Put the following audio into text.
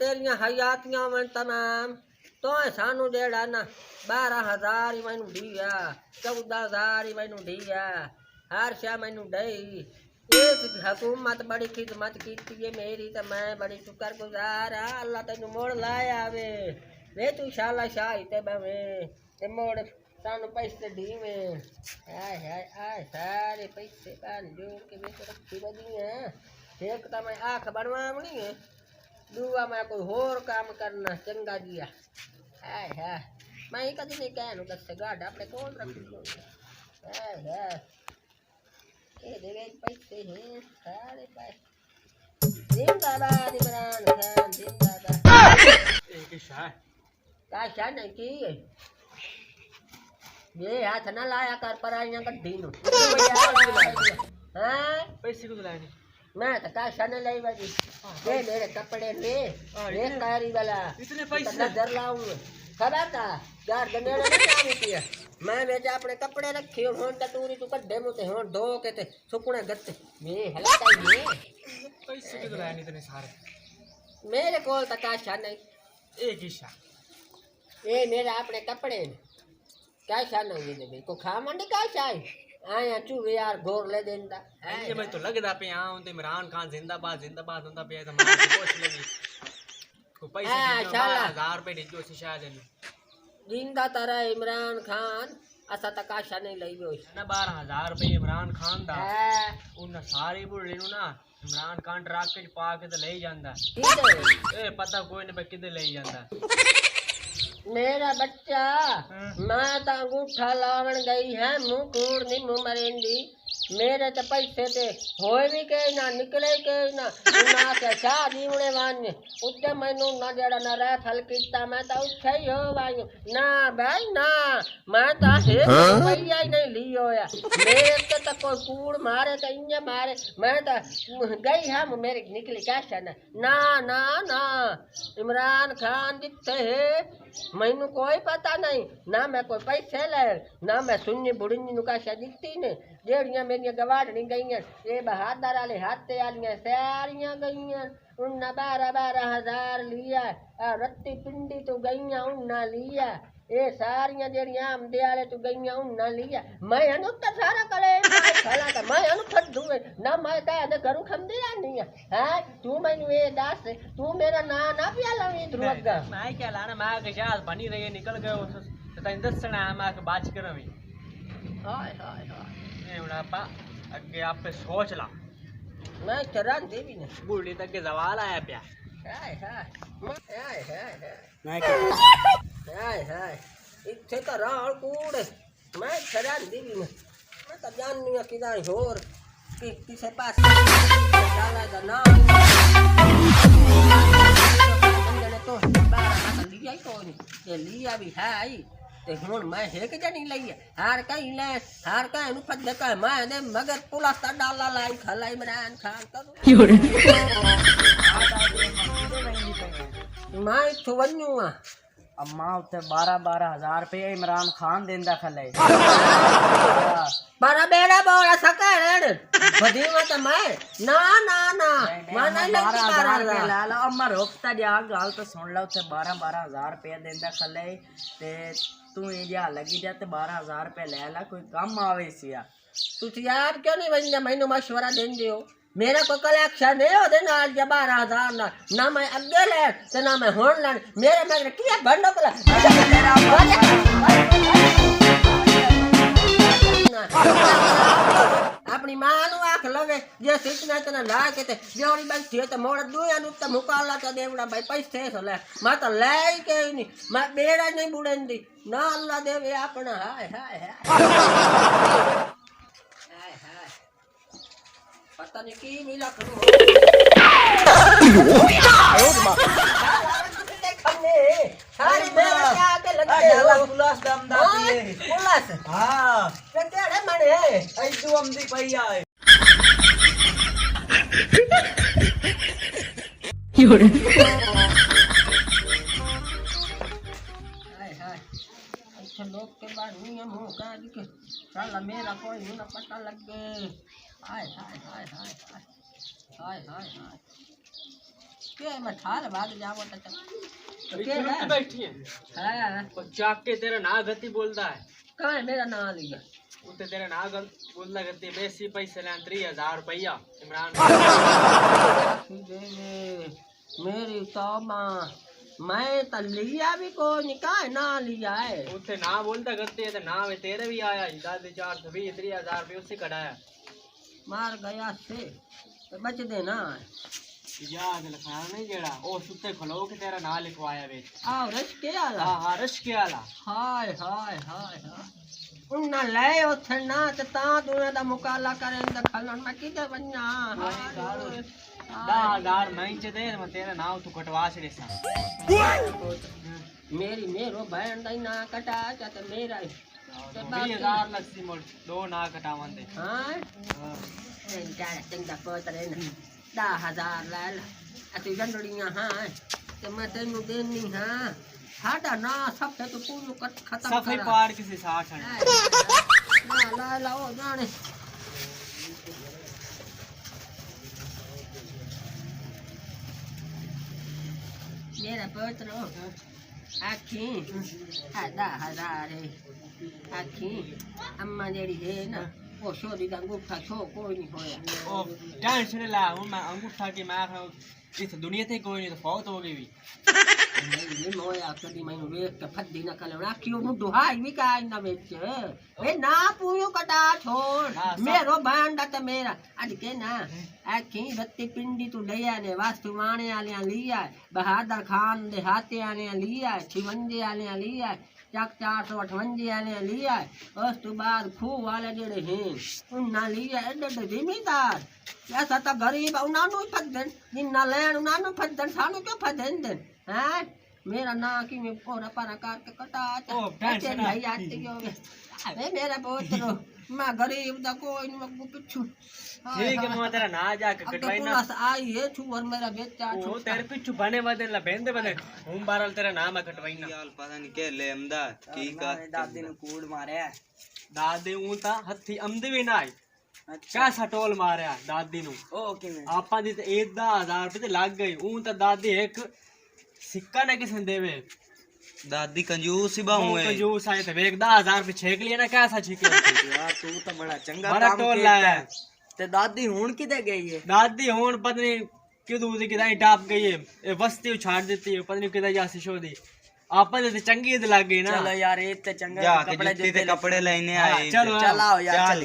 तेरिया हयातियां वन तमाम तो सानू जेड़ा ना 12,000 मैनू दिया 14,000 मैनू दिया हर शा मैनू दई एक हुकूमत बड़ी खिदमत की है मेरी तो मैं बड़ी शुक्रगुजार हाँ अल्लाह तेनू मोड़ लाया वे तू शाला शाही ते बवे ते मोड़ सानू पैसे दीवे आय हाय आय सारे पैसे पान जोड़ के वे तो रखी बदी है एक तो मैं आँख बनवावनी है दूआ मैं कोई होर काम करना चंगा जिया हाय हाय मैं कदी नहीं कहनू दस गाड़ अपने कौन रखी हाय हाय ये देवे पैसे हैं सारे पैसे जिंदाबाद इमरान खान जिंदाबाद एक शाह का शाह नहीं की ये हाथ ना लाया कर पर आइया गड्डी नु हां पैसे को लाए नहीं मैं तो का शाह ने लाई बाजी ये मेरे कपड़े ले ये कारी वाला इतने पैसे नजर लाऊं खबर था यार गनेड़े में क्या होती है मैं बेचा अपने कपड़े रखे और हों टूरी तू कड्डे मुते हों धो के ते सुकने गत्ते ये हलता ये पैसे को लाए नहीं इतने सारे मेरे कोल तक आशा नहीं एक ही शाह ये मेरा अपने कपड़े क्या शान नहीं दे को खा मंडी का चाय आया चूहे यार घोर ले देंदा ये मैं तो लगदा पे आऊं ते इमरान खान जिंदाबाद होंदा पे तो मार कोच लगी को पैसे 12,000 रुपए दीजो सी शायद जिंदा तारा इमरान खान असा तक आशा नहीं लई गयो ना 12,000 रुपए इमरान खान दा उन सारी बुढ़ी नु ना इमरान खान ट्रक च पा के ते ले जांदा ए पता कोई नहीं पे किदे ले जांदा मेरा बच्चा मैं तो अंगूठा लावन गई है मुंह कूड़ नहीं मुंह मरेंदी मेरे तो पैसे थे होए भी के ना निकले के ना के शाह जीवने वाने उत्ते मैनू ना जड़ा ना रह फल कीता मैं तो उठे ही हो वायू ना भाई ना मैं तो एक रुपया ही नहीं लियो या मेरे के तो कोई कूड़ मारे तो इंजे मारे मैं तो गई हम मेरे निकली कैसा ना ना ना इमरान खान जितने है मैनू कोई पता नहीं ना मैं कोई पैसे ले ना मैं सुन्नी बुढ़ी नुकाशा दिखती ने जेड़ियां मेरिया गवाड़नी गई ये बहादुर वाले हाथे वालियां सारियां गई उन्ना 12,000 लिया रत्ती पिंडी तो गई उन्ना लिया ये सारियां जेड़ियां आमदे वाले तो गई उन्ना लिया मैं अनु तो सारा करे खला का मैं अनु फद्दू ना मैं कहने करू खंदी नहीं है तू मैनू ये दस तू मेरा ना ना पिया लवी ध्रुवगा मैं क्या लाना मैं के शायद बनी रही निकल गए तो तई दसना मैं के बात करवी हाय हाय हाय आपा अगे आप पे सोच ला मैं चरण देवी ने बूढ़ी तक के सवाल आया प्या हाय हाय हाय हाय मैं हाय हाय इथे तो राल कूड़ मैं चरण देवी ने मैं तो जाननी है किदा होर कि किसे पास डाला दा ना अंदर तो 12 लिया ही कोई नहीं ये लिया भी है आई ते हुन मैं है के जनी लई हार कई ले हार का नु फद का मैं ने मगर पुलिस ता डाला लाई खला इमरान खान करू मैं तो वन्नू अम्मा उत्ते 12,000 रुपये इमरान खान देंदा खले बड़ा बेड़ा बोला सकर बदी मत मैं ना ना ना मैं नहीं लगी 12,000 ला ला अम्मा रोकता जा गाल तो सुन लो उत्ते 12,000 रुपये देंदा खले ते तू ये लगी जा ते 12,000 रुपये ले ला कोई काम आवे सिया तू यार क्यों नहीं बन मैनू मशवरा दें दियो मेरा को कलेक्शन है ओदे नाल 12,000 ना मैं अगे ले ते ना मैं होन ले मेरे मगर किया भंडो कला अपनी मां नु आख लगे जे सीखना तना ला के ते जोड़ी बनती है ते मोड़ दुया नु ते मुकाला ते देवड़ा भाई पैसे तो ले मैं तो ले के नहीं मैं बेड़ा नहीं बुड़ेंदी ना अल्लाह देवे अपना हाय हाय हाय पता नहीं की मिला करो सारी मेरे क्या के लगे डाला पुलिस दमदा दिए पुलिस हां ते केड़े मने आई तू अमदी पई आए हाय हाय अच्छा लोग के बाद नियम हो का दिखे साला मेरा कोई न पता लग गए हाय हाय हाय हाय हाय हाय हाय हाय के मैं ठाल भाग जावो तो इतनी लुट बैठी है हां और चाक के तेरा ना गति बोलता है कहाँ मेरा नाम लिया उते तेरा ना बोलता गति बेसी पैसे लें 3000 रुपया इमरान मेरी तौबा मैं तो लिया भी को निकाह ना लिया है उते ना बोलता गति है तो ना वे तेरे भी आया दादी 420 3000 रुपये उससे कढ़ाया मार गया से तो बच देना याद लिखा नहीं जेड़ा ओ सुते खलो के तेरा ना लिखवाया वे आओ रश के आला हां रश के आला हाय हाय हाय हाय उन्ना ले उथे ना ते ता दुनिया दा मुकाला करें दा खलन मैं किदे बन्ना दार नहीं चे दे मैं तेरा नाम तू कटवा छड़े सा मेरी मेरो बहन दा ना कटा चा ते मेरा 20,000 लक्सी मोड़ दो ना कटावन दे हां ए जा चंगा पोतरे ना 10,000 ला ला अति जंडड़ियां हां ते मैं तेनू देनी हां हाडा ना सब तो पूरो खत्म सफाई पाड़ किसी 60 ना ला ला ओ जाने मेरा पोतरो आखी 10,000 है आखी अम्मा जेड़ी है ना वो छोरी दा अंगूठा छो कोई नहीं होया ओ टेंशन ला हूं मैं अंगूठा की मैं इस दुनिया ते कोई नहीं तो फौत हो गई नहीं मोया कदी मैनू वेख के फद्दी ना कले ना क्यों नु दुहाई भी काई ना वेच वे ना पूयो कटा छोड़ मेरो बांडा ते मेरा आज के ना आखी रत्ती पिंडी तू लिया ने वास्तु माने आले लिया बहादुर खान दे हाथे आले लिया छिवंजे आले लिया चक 458 आले लिया उस तो बाद खूह वाले जेड़े हैं उन्ना लिया एडे जिम्मेदार ऐसा तो गरीब उन्ना नु फदन जिन्ना लेन उन्ना नु फदन सानू क्यों फदन दे हैं मेरा ना की में पूरा पारा काट के कटा ओ टेंशन नहीं आती क्यों अरे मेरा पोतरो मैं गरीब दा कोई नहीं मगू पिछू ठीक है मैं तेरा ना जाके कटवाई ना आई है छू और मेरा बेचा ओ तेरे पिछु बने बदे ला बेंदे बने हम बारल तेरा नाम है कटवाई ना यार पता नहीं के ले अमदा की का दादी ने कूड़ मारे दादी ऊ ता हथी अमदे भी ना आई कैसा टोल मारया दादी नु ओ किने आपा दी ते 10,000 रुपए ते लग गई ऊ ता दादी एक सिक्का ने किसन देवे दादी कंजूस ही बाहू है कंजूस आए थे एक 10,000 रुपए छेक लिया ना कैसा छेक यार तू तो बड़ा चंगा बड़ा काम टोल कीता लाया है। ते दादी हुन किदे गई है दादी हुन पता नहीं क्यों दूसरी किदाई टाप गई है ए वस्ती उछाड़ देती है पता नहीं किदा जा सिशो दी आपा दे चंगी द लग गई ना चलो यार ये ते चंगा जाके कपड़े जुत्ती ते कपड़े लेने आए चलो चलाओ यार चल